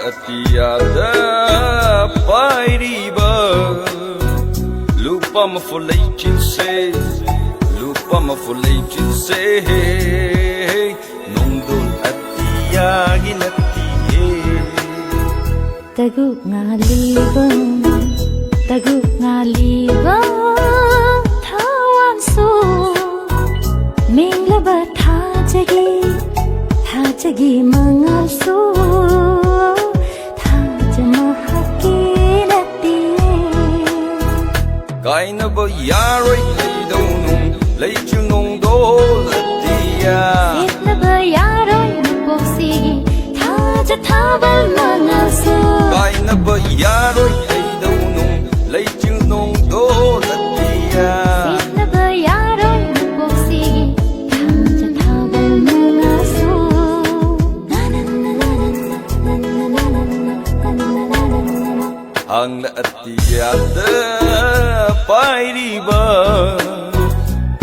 atiyada pairiba lupa mafuleikin se nongdol atiyagi natiye taguk ngaliba thawan su minglaba thajagi mangal su thajamahaki natiye kainaba yaroi leidonung leichu nongdol atiya itnaba yaroi boksigi thabal mangal su kainaba yaroi leidonung leichu nongdol atiya itnaba yaroi boksigi thabal mangal su ang atiyada pairiba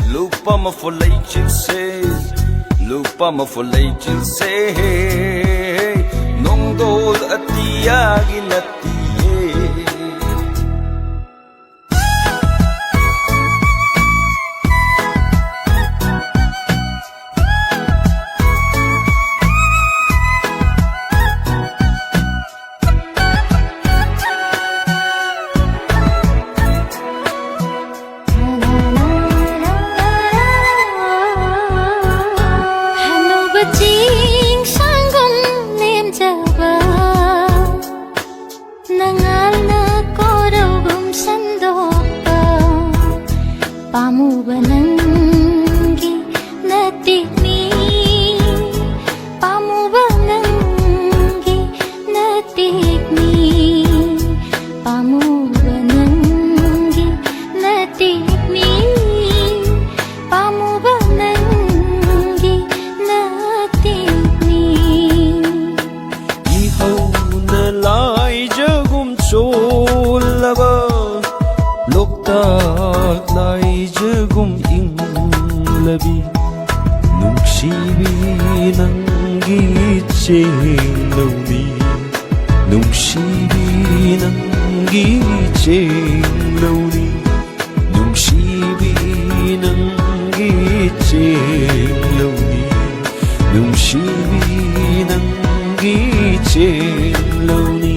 lupa mafuleikin se nongdol atiyagi natiye Jing sanggun nem jaba nangal na korogum sandopa pamu banangi natikni pamu banangi natikni pamu banangi natikni pamu banangi lai jagum cholaba loktak lai jagum inglabi nungsibi nangi chengloni nungsibi nangi chengloni nungsibi nangi chengloni nungsibi nangi chengloni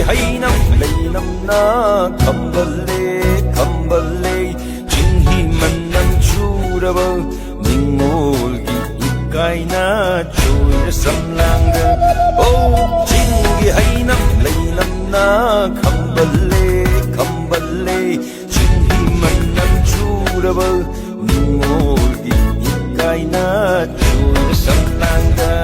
hainam leinam na kambale jinghi manam churaba ningolgi ikaina choira samlanga oh jinghi hainam leinam na kambale jinghi manam churaba ningolgi ikaina choira samlanga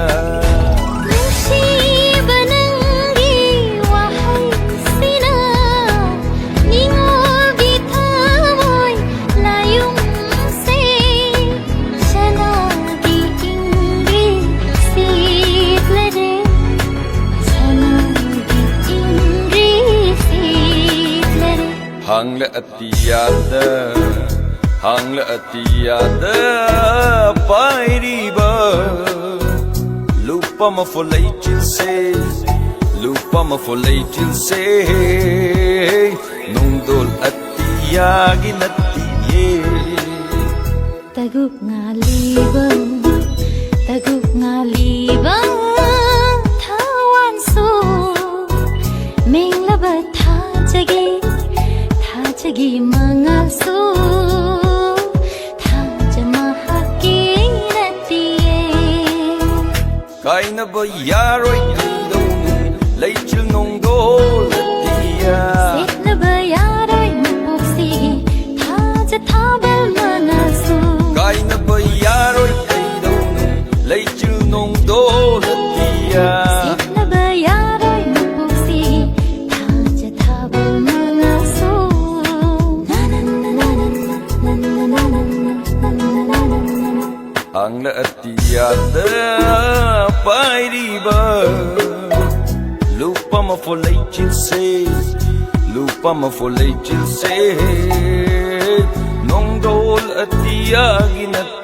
hangla atiyada pairiba lupa mafuleikin se nongdol atiyagi natiye taguk ngaliba thawan su minglaba thajagi mangal su thajamahaki natiye kainaba yaroi leidonung leichil nongdol atiya itnaba yaroi boksigi thabal mangal su Ang laatiyada pairiba Lupa mafolay chilse Lupa mafolay chilse Nong dol atiya ginat